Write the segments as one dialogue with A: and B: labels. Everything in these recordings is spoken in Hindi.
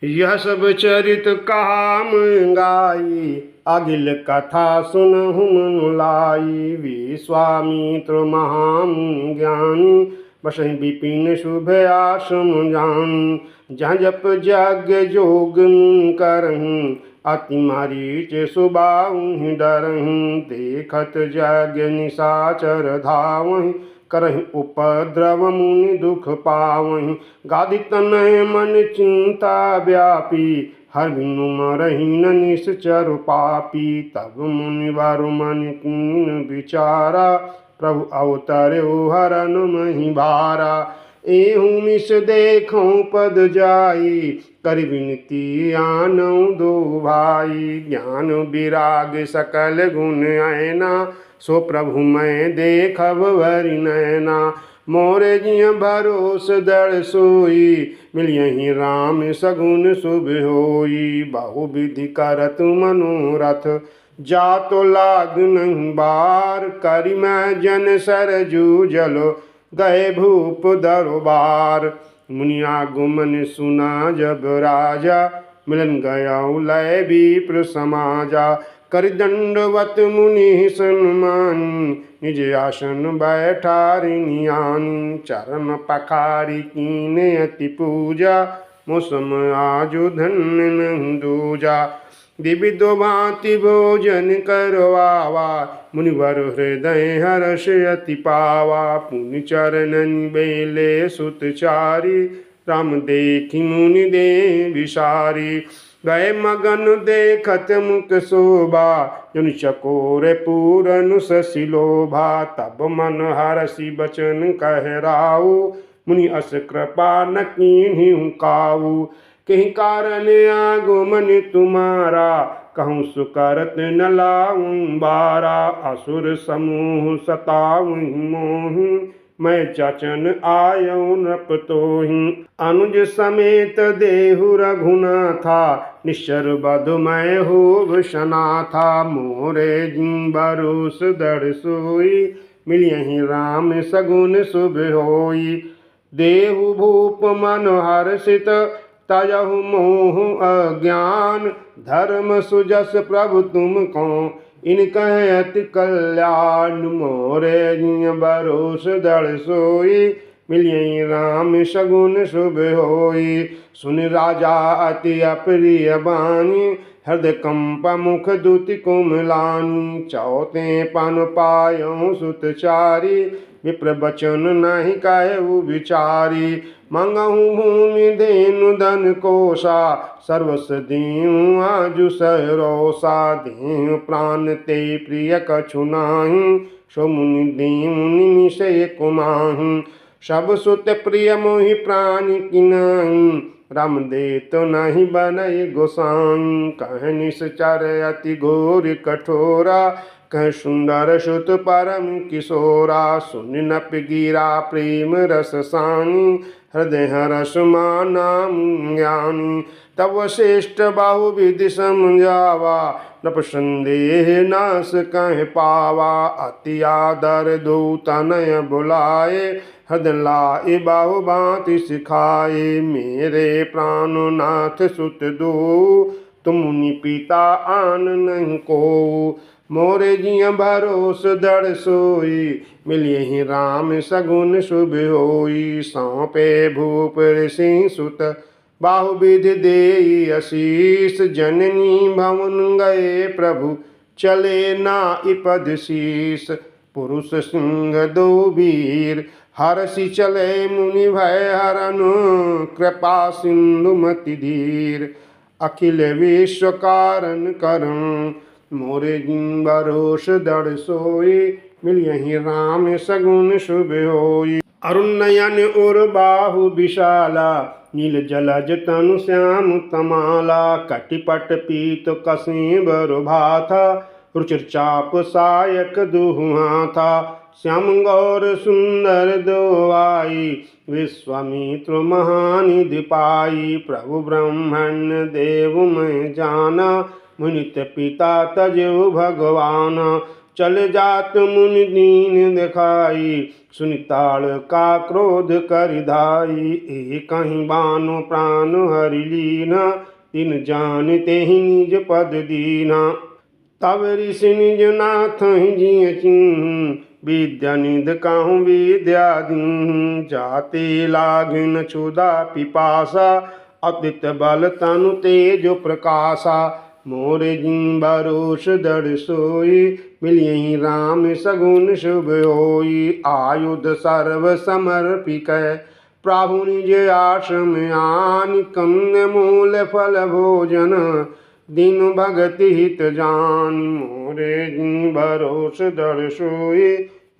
A: यह सब चरित कहा गाई, अगिल कथा सुनहु मन लाई। विश्वामित्र महामुनि ज्ञानी, बसहि विपिन शुभ आश्रम जानी। जहाँ जप यज्ञ जोग करहूँ, अति मारीच सुबाहुं डरहूँ। देखत यज्ञ निशाचर धावहीं, करहि उपद्रव मुनि दुख पावहीं। गादि तनय मन चिंता व्यापी, हर बिनु मरहि न निश्चर पापी। तब मुनिवर मन कीन विचारा, प्रभु अवतर्यो हरन महि भारा। एहू मिस देखूं पद जाई, कर विनती आनौ दो भाई। ज्ञान विराग सकल गुण ऐना, सो प्रभु मैं देखब भरि नैना। मोरे जिय भरोस दृढ़ सोई, मिलियहि राम सगुन शुभ होई। बहु विधि करत मनोरथ, जातो लाग नहीं बार। करि मैं जन सरजू जलो, गए भूप दरबार। मुनि आगमन सुना जब राजा, मिलन गया लय विप्र समाजा। कर दंडवत मुनि सन्मान, निज आसन बैठारि नियानी। चरण पखारि कीने अति पूजा, मौसम आजु धन्य नहीं दूजा। विविध भांति भोजन करवावा, मुनिवर हृदय हर्ष अति पावा। पुनि चरणन बेले सुतचारी, राम देखि मुनि दे विसारी। गए मगन देखत मुख शोभा, जन चकोर पूरन शशि लोभा। तब मन हरषि बचन कह राऊ, मुनि अस कृपा न कीन्हु काऊ। कहीं कारण आगमन तुम्हारा, कहूँ सुकरत न लाऊं बारा। असुर समूह सताऊं मोहि, मैं जाचन आयौ नृप तोहि। अनुज समेत देहु रघुनाथा, निश्चर बधु मैं हो सनाथा। मोरे जिन भरोस दृढ़ सोई, मिलियहि राम सगुन शुभ होई। देहु भूप मन हर्षित, तजहु मोह अज्ञान। धर्म सुजस प्रभु तुम को, इनकह अति कल्याण। मोरे जिय भरोस दृढ़ सोई, मिलियहि राम सगुन शुभ होई। सुन राजा अति अप्रिय बानी, हृदय कंप मुख दुति कुमलानी। चौथे पन पायौ सुतचारी, विप्र बचन नहीं कहु विचारी। मंगहु भूमि धेनु धन कोसा, सर्वस दीहु आजु सरोसा। देहु प्राण ते प्रिय कछु नाही, सो मुनि दीहु निमिषे कुमाही। सब सुत प्रिय मोहि प्राण किनाई, राम दे तो नहीं बनई गोसाई। कह निश्चर अति घोर कठोरा, कह सुंदर सुत परम किशोरा। सुन नप गिरा प्रेम रस सानी, हृदय हर्ष माना ज्ञानी। तब श्रेष्ठ बाहु विधि समझावा, नप संदेह नाश कह पावा। अति आदर दो तनय बुलाए, हृदय लाए बाहु भांति सिखाए। मेरे प्राणनाथ सुत दो, तुम मुनि पिता आन नहीं को। मोरे जिय भरोस दृढ़ सोई, मिलियहि राम सगुन शुभ होई। सौंपे भूप ऋषि सुत, बाहु विधि देई आशीष। जननी भवन गए प्रभु, चले नाइ पद शीस। पुरुष सिंह दो वीर, हरषि चले मुनि भय हरन। कृपा सिंधु मति धीर, अखिल विश्व कारण करन। मोरे जिन भरोस दृढ़ सोई, मिलियहि राम सगुन शुभ होई। अरुण नयन उर बाहु विशाला, नील जलज तनु श्याम तमाला। कटिपट पीत कसेबर भाथा, रुचिर चाप सायक दुहु हाथा। श्याम गौर सुंदर दो आई, विश्वामित्र महानिधि पाई। प्रभु ब्रह्मण्य देव मैं जाना, मुनित पिता तजो भगवान। चल जात मुनि दीन दिखाई, सुनिताल का क्रोध कर धाई। ए कहीं बानो प्राण हरि लीना, तिन जानते ही निज पद दीना। तब ऋषि निज नाथ जिय चिन्ह, विद्या निध कहूँ विद्या दीन। जाते लागिन क्षुधा पिपासा, अतित बल तनु तेज प्रकाशा। मोरे जिन भरोस दृढ़ सोई, मिलियहि राम सगुन शुभ होई। आयुध सर्व समर्पिक, प्रभु निज आश्रम आनि। कन्य मूल फल भोजन, दीन भगति हित जानि। मोरे जिन भरोस दृढ़ सोई,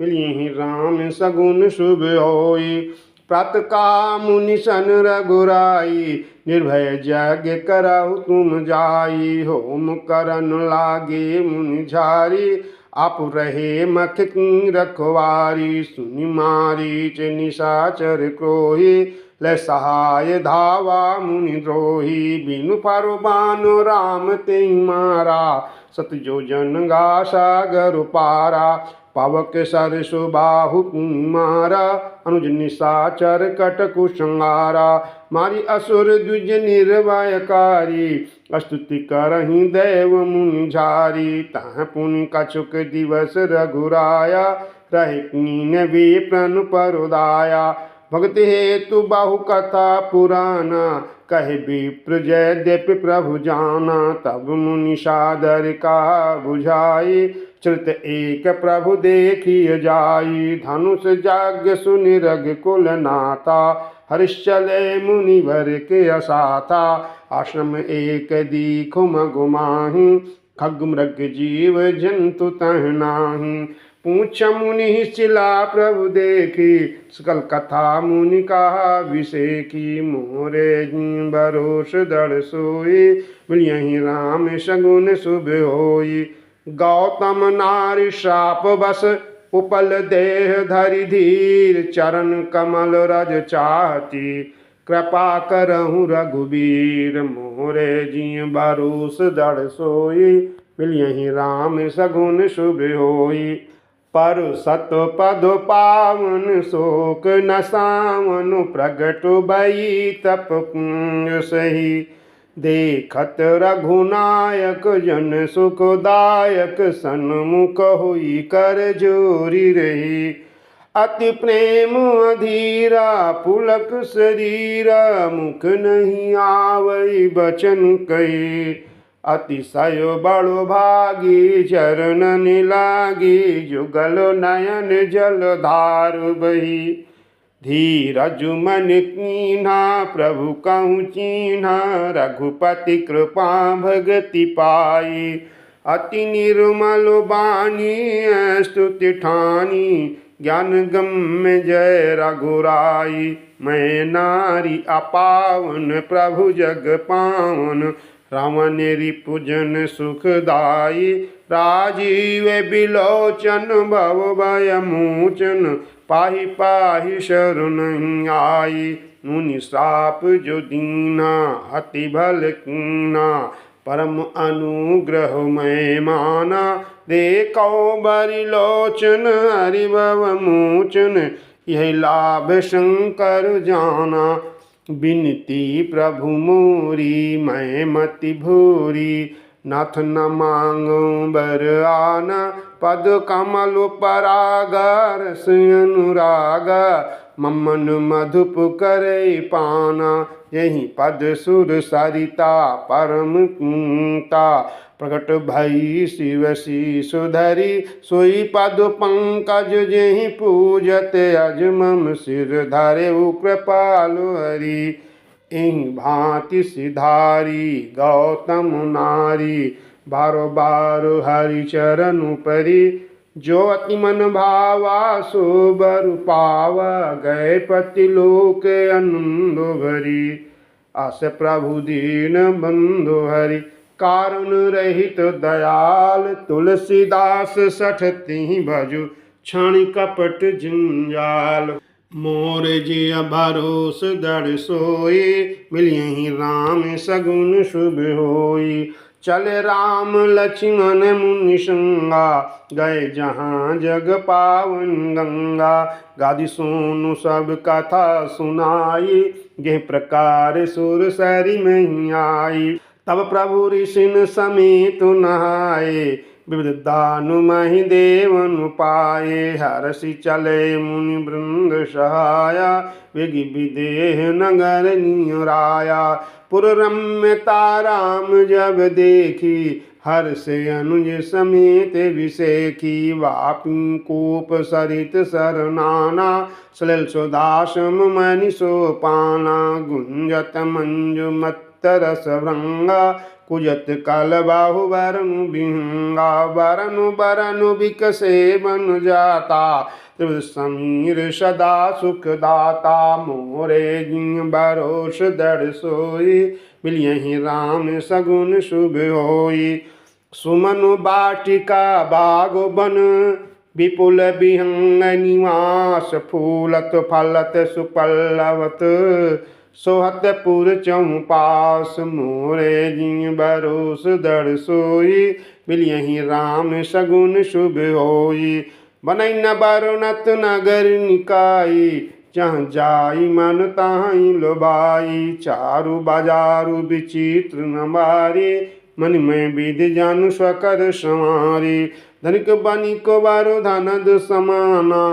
A: मिलियहि राम सगुन शुभ होई। प्रातः मुनि सन रघुराई, निर्भय यज्ञ करहु तुम जाई। होम करन लागे मुनि झारी, आप रहे मख की रखवारी। सुनि मारीच निशाचर क्रोही, ले सहाय धावा मुनि द्रोही। बिनु पारो बानो राम ते मारा, सत योजन गा सागर पारा। पावक सरसु बाहु पुनि मारा, अनुज निशाचर कटकु संहारा। मारी असुर द्विज निर्भयकारी, स्तुति करहि देव मुनि झारी। तह पुनि कछुक दिवस रघुराया, रहे कीन विप्रन परुदाया। भक्ति हेतु बाहु कथा पुराना, कहे विप्र जयद्यपि प्रभु जाना। तब मुनि सादर का बुझाई, चरित एक प्रभु देखिय जाई। धनुष जाग्य सुनि रघुकुल नाथा, हरिश्चले मुनिवर के असाथा। आश्रम एक दीखु मगु माहि, खग मृग जीव जंतु तह नाही। पूछ मुनि शिला प्रभु देखी, सकल कथा मुनि कहा विषेखी। मोरे जिन भरोस दृढ़ सोई, मिलियहि राम सगुन शुभ होई। गौतम नारी शाप बस, उपल देह धरि धीर। चरण कमल रज चाहती, कृपा करहु रघुबीर। मोरे जिय भरोस दृढ़ सोई, मिलियहि राम सगुन शुभ होई। पर सत पद पावन शोक न सावन, प्रगट भई तप पुण्य सही। देखत रघुनायक जन सुखदायक, सन्मुख हुई कर जोरी रही। अति प्रेम अधीरा पुलक शरीरा, मुख नहीं आवई बचन कही। अतिशय बड़ो भागी चरण लागी, जुगल नयन जल धारु बही। धीरज मन कीन्हा प्रभु कहूँ चीन्हा, रघुपति कृपा भगति पाई। अति निर्मल बानी स्तुति ठानी, ज्ञान गम्य जय रघुराई। मैं नारी अपावन प्रभु जग पावन, रावण रिपुजन सुखदाई। राजीव बिलोचन भव भय मोचन, पाहि पाहि शरण आई। मुनि श्राप जो दीना, अति भल कीना। परम अनुग्रह मैं माना, देखो बरिलोचन हरिभव मोचन। यह लाभ शंकर जाना, बिनती प्रभु मोरी मैं मति भूरी। नाथ न मांगो बर आना, पद कमल परागा रस अनुरागा। ममन मधुप करे पाना, यही पद सुर सरिता परम कीमता। प्रकट भई शिव शीशु धरि, सोई पद पंकज जेहि पूजत अज मम सिर धरे कृपालु हरि। एहि भांति सिधारी गौतम नारी, बारो बारो हरि चरण परी। जो अति मन भावा सो बर पावा, गए पति लोक आनंद भरी। आस प्रभु दीन बंधु हरि, कारण रहित दयाल। तुलसीदास सठती भजु, क्षण कपट जंजाल। मोर जिय भरोस दृढ़ सोई, मिलियहि राम सगुन शुभ होई। चले राम लक्ष्मण मुनि संगा, गए जहाँ जग पावन गंगा। गादि सोनु सब कथा सुनाई, यह प्रकार सुर सरी में आई। तब प्रभु ऋषिन समेत नहाए, विविध दानु महि देवन पाए। हरषि चले मुनि वृंद सहाया, विधि विदेह नगर निराया। पुर रम्यता राम जब देखी, हर्ष अनुज समेत विषेखी। वापी कूप सरित सरनाना, सलिल सुदासम मणि सोपाना। गुंजत मंजु रस भृंगा, कुजत कल बाहु वरनु बिहंगा। वरनु वरनु विकसे बन जाता, त्रिविध समीर सदा सुख दाता। मोरे जिन भरोस दृढ़ सोई, मिलियहि राम सगुन शुभ होई। सुमनु बाटिका बाग बन, विपुल विहंग निवास। फूलत फलत सुपल्लवत, सोहत पुर चौपास। मोरे जिन भरोस दृढ़ सोई, मिलियहि राम सगुन शुभ होई। बनई न बरनत नगर निकाई, जहाँ जाई मन ताहि लोभाई। चारु बाजारु विचित्र न बारे, मन में विधि जानु स्वकर संवारे। धनिक बनिक बारो धनद समाना,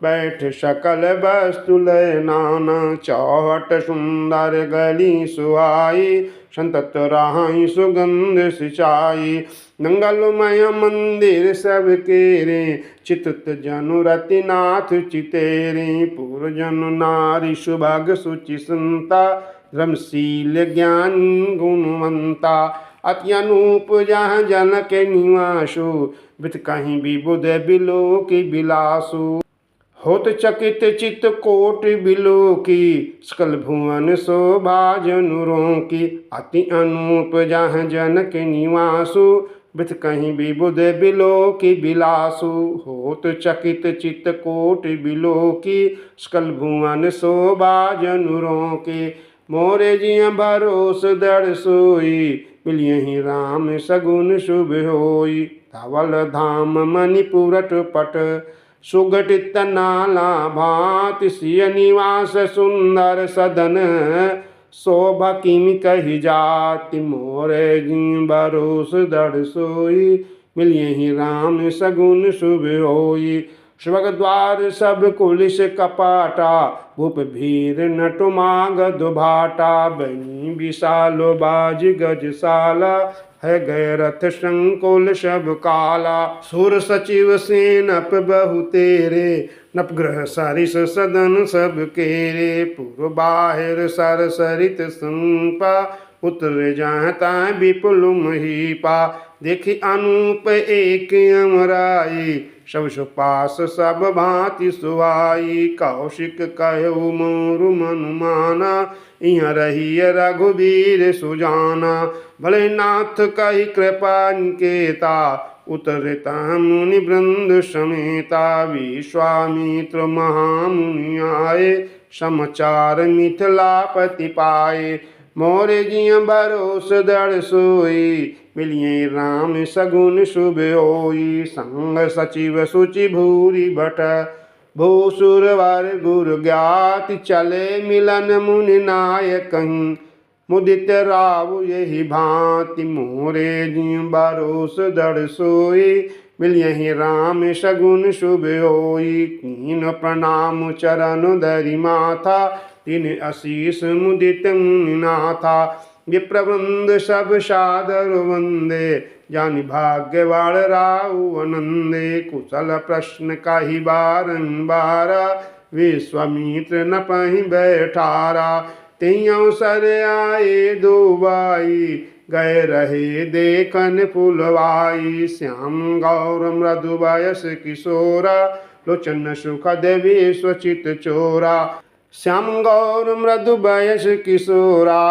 A: बैठ सकल वस्तु लय नाना। चौहट सुंदर गली सुहाई, संतत राहि सुगंध सिंचाई। मंगलमय मंदिर सब केरे, चित्त जनु रति नाथ चितेरे। पूर्व जनु नारी सुभग सुचि संता, धर्मशील ज्ञानी गुणवंता। अति अनूप जहाँ जनक निवासु, बित कहीं विबुध बिलो की बिलासु। होत चकित चित कोट बिलो की, सकल भुवन शोभा जनुरों की। अति अनूप जहाँ जनक निवासु, बित कहीं विबुध बिलो की बिलासु। होत चकित चित कोट बिलो की, सकल भुवन शोभा जनुरों की। मोरे जिय भरोस दृढ़ सोई, मिलियहि राम सगुन शुभ होई। धवल धाम मणिपुरट पट, सुगठित नाला भांति। सिय निवास सुंदर सदन, शोभा किमि कही जाति। मोरे जिय भरोस दृढ़ सोई, मिलियहि राम सगुन शुभ होई। सुभग द्वार सब कुलिस कपाटा, भूप भीर नटुमाग दुभाटा। बनी विशालो बाज गजशाला, है गए रथ संकुल सब काला। सुर सचिव सेनप बहु तेरे, नपग्रह सरिस सदन सब केरे। पूर्व बाहिर सर सरित संपा, उतर जाता विपुल महीपा। देखि अनूप एक अमराई, सब सुपास सब भांति सुहाई। कौशिक कहु मोरु मनु माना, इहाँ रहिय रघुवीर सुजाना। भले नाथ कही कृपा निकेता, उतरता मुनि वृंद समेता। विश्वामित्र महामुनि आए, समाचार मिथिलापति पाए। मोरे जिय भरोस दृढ़ सोई, मिलिए राम सगुन शुभ होई। संग सचिव सुचि भूरि भट, भूसुर वर गुरु ज्ञाति। चले मिलन मुनि नायक, मुदित राव यही भांति। मोरे जिय भरोस दृढ़ सोई, मिलियहि राम सगुन शुभ होई। कीन प्रणाम चरण धरि माथा, तिन आशीष मुदित मुनिनाथा। विप्रवृंद सब सादर वंदे, जानि भाग्यवान राउ आनंदे। कुशल प्रश्न कहि बारंबार, विश्वामित्र न पहि बैठारा। तेहि अवसर आए दो बाई, गए रहे देखन फुलवाई। श्याम गौर मृदु वयस किशोरा, लोचन सुखद विश्वचित चोरा। श्याम गौर मृदु वयस किशोरा,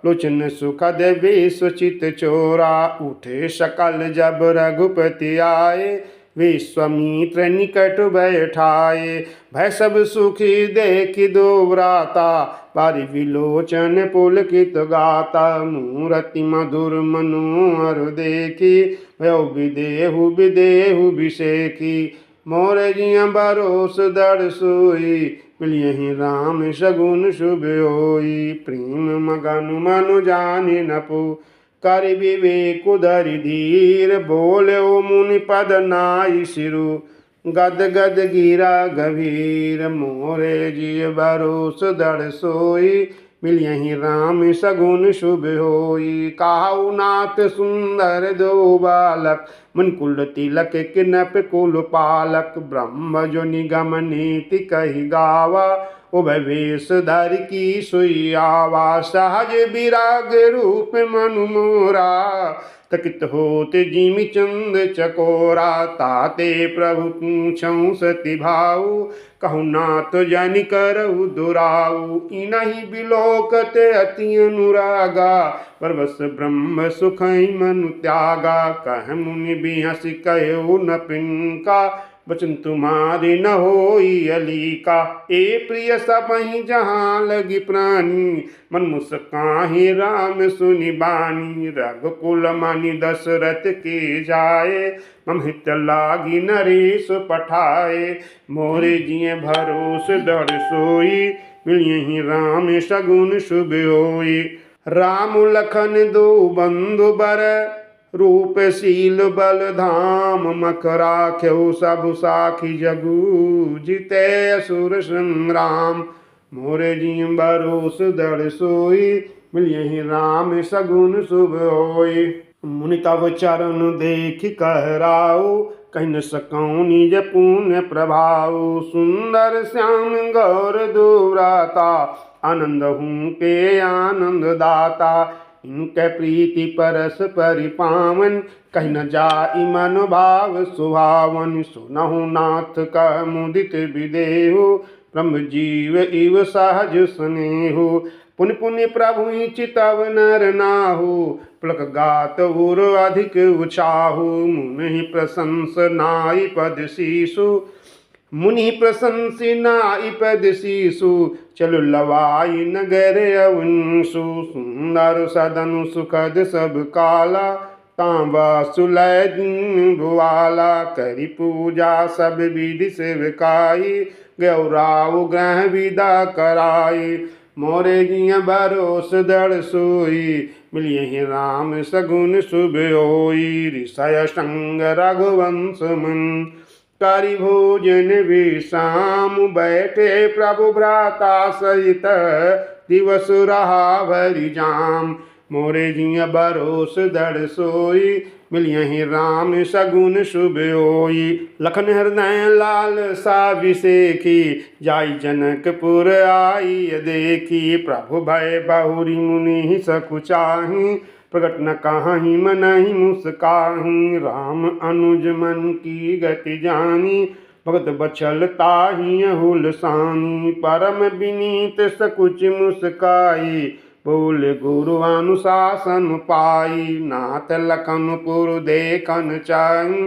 A: लोचन सुखद विश्वचित चोरा। उठे सकल जब रघुपति आए, विश्वामित्र निकट बैठाए। भय सब सुखी देख दो व्राता, बारी विलोचन पुलकित गाता। मूरति मधुर मनोहर देखी, भयो विदेहु विदेहु विषेखी। मोर जिय बरोस दर सोई, मिलियहि राम सगुन शुभ होई। प्रेम मगन मनु जानि न पु, कर विवेक धरि धीर। बोल्यो मुनि पद नाई सिरु, गद गद गिरा गभीर। मोरे जिय बरोस दर सोई, मिलियहि राम सगुन शुभ होई। काहु नाथ सुंदर दो बालक, मुनिकुल तिलक किनप कुल पालक। ब्रह्म जो निगम नीति कहि गावा, उभय वेश धर की सोई आवा। सहज विराग रूप मनु मोरा, तकित होत जिमि चंद चकोरा। ताते प्रभु पूछऊं सति भाऊ, कहु नाथ जनि करहु दुराऊ। इनहि बिलोकत अति अनुरागा, परवश ब्रह्म सुखई मनु त्यागा। कह मुनि बिहसि कहो न पिनका, बचन तुम्हारी न होई अलीका। ए प्रिय सबहि जहाँ लगी प्राणी, मन मुस्काहि राम सुनि बानी। रघुकुल मनि दशरथ के जाए, मम हित लागी नरेश पठाए। मोरे जिय भरोस दर सोई, मिलियहि राम सगुन शुभ होई। राम लखन दो बंधु बर, रूपशील बल धाम। मख राख्यो सब साखी जगु, जिते असुर संग्राम। मोरे जिय बरोस दर सोई, मिलियहि राम सगुन शुभ होई। मुनि तव चरण देखि कहराऊ, कहि न सकऊं निज पुण्य प्रभाऊ। सुंदर श्याम गौर दुराता, आनंद हूँ के आनंद दाता। इनके प्रीति परस परिपावन, कहि न जाई मन भाव सुहावन। सुनहु नाथ कह मुदित विदेहु, ब्रह्म जीव इव सहज स्नेहु। पुनि पुनि प्रभु चितव नर नाहु, पुलक गात उर अधिक उछाहु। मुनि प्रशंस नाई पद शीशु, मुनि प्रशंसी नाई पद शीशु। चलु लवाई नगर अवंसु, सुंदर सदन सुखद सब काला। तांबा सुलय दिन भुआला, करी पूजा सब विधि सेवकाई। गौराव ग्रह विदा कराई, मोरे जिय बरोस दर सोई। मिलियहि राम सगुन शुभ होई। ऋषय संग रघुवंश मन, करि भोजन विश्राम। बैठे प्रभु भ्राता सहित, दिवस रहा भरि जाम। मोरे जिय बरोस दर सोई, मिलियहि राम सगुन शुभ होई। लखन हृदय लाल सा विसेखी, जाई जनकपुर आई देखी। प्रभु भय बहुरी मुनि सकुचाहि, प्रगट न कहाहि मनहि मुस्काहि। राम अनुज मन की गति जानी, भगत बचल ताहि हुल सानी। परम विनीत सकुच मुस्काई, बोले गुरु अनुशासन पाई। नाथ लखनपुर देखन चाहि,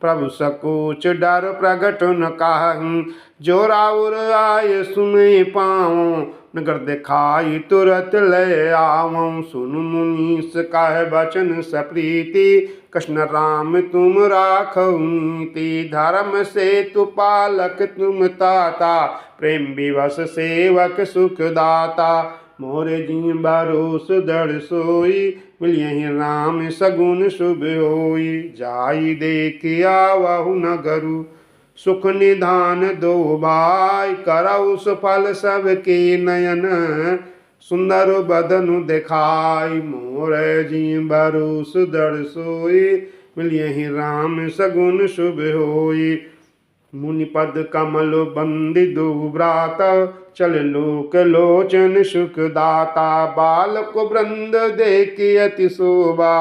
A: प्रभु सकुच डर प्रगट न काहि। जो राउर आय सुने पाऊँ, नगर दिखाई तुरत ले आवऊँ। सुनु मुनीस कह बचन सप्रीति, कृष्ण राम तुम राखउती। धर्म सेतु पालक तुम ताता, प्रेम विवश सेवक सुखदाता। मोरे जिय बरोस दर सोई, मिलियहि राम सगुन शुभ होई। जाई देखि आवहु नगरु, सुख निधान दो भाई। करऊ सुफल सबके नयन, सुंदर बदनु देखाई। मोरे जिय बरोस दर सोई, मिलियहि राम सगुन शुभ होई। मुनि पद कमल बंदि दुव्रात, चल लोक लोचन सुखदाता। बालक वृंद देखि अति शोभा,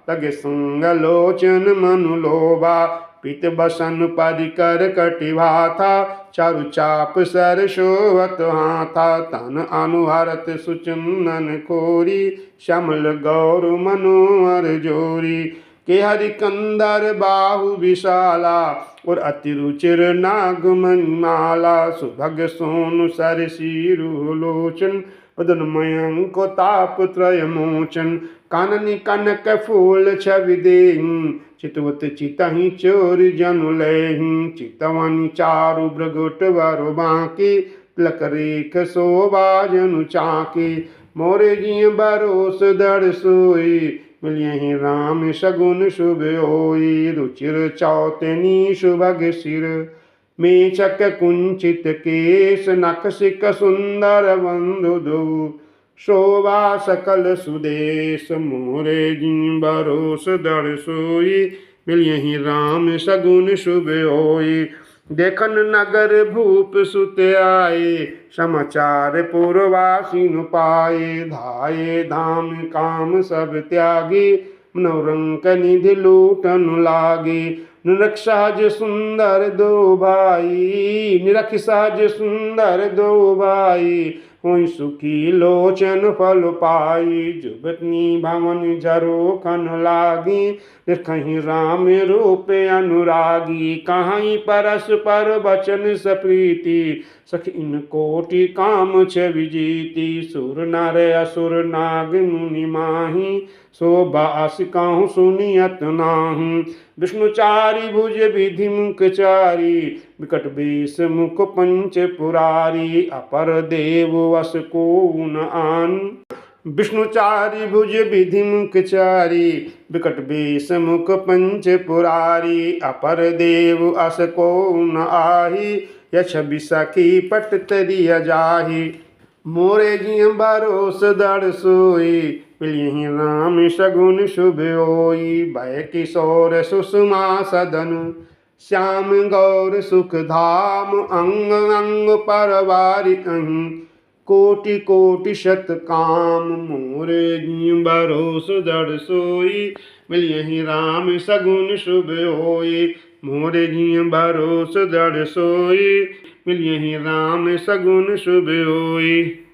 A: लगे संग लोचन मनु लोभा। पित बसन परिकर कटिभा था, चारु चाप सर शोभत हाथा। तन अनुहरत सुचंदन खोरी, श्यामल गौर मनोहर जोरी। के हरिकंदर बाहु विशाला और अति रुचिर नाग मणिमाला सुभग सोनु सर शीरु लोचन वदन मयंक ताप त्रय मोचन काननि कनक फूल छवि देहि चितवत चितहि चोर जनु लेहि चितवनि चारु भृगुट वर बांके तिलक रेख शोभा जनु चाके मोरे जिय बरोस दड़ सोई मिलियहि राम सगुन शुभ होई रुचिर चौतनी सुभग सिर मेचक कुंचित केश नखसिक सुंदर बंधु दो शोभा सकल सुदेश मोरे जिय बरोस दड़ सोई मिलियहि राम सगुन शुभ होई देखन नगर भूप सुत आए समाचार पुरवासी नु पाए धाये धाम काम सब त्यागी मनोरंक निधि लूटन लागे निरख सहज सुंदर दो भाई निरख सहज सुंदर दो भाई हुई सुखी लोचन फल पाई जुबतनी भवन जरो कन लागी कहीं राम रूप अनुरागी कहीं परस्पर वचन सप्रीति सखी इन कोटि काम छ विजीति सुर नर असुर नाग मुनि माही शोभा अस कहूँ सुनियत नाहू विष्णुचारी भुज विधि मुख चारी विकट बेस मुख पंच पुरारी अपर देव वस को न आन विष्णुचारी भुज विधि मुख चारी विकट बेस मुख पंच पुरारी अपर देव अस को न आही यश बिसखी पट तरिय जाही मोरे जिय बरोस दड़ सोई मिलियहि राम सगुन शुभ होई भय किशोर सुषमा सदन श्याम गौर सुख धाम अंग अंग परवारि अहि कोटि कोटि शत काम मोरे जिय बरोस दड़ सोई मिलियहि राम सगुन शुभ होई मोरे जिय बरोस दड़ सोई मिलियहि राम सगुन शुभ होई।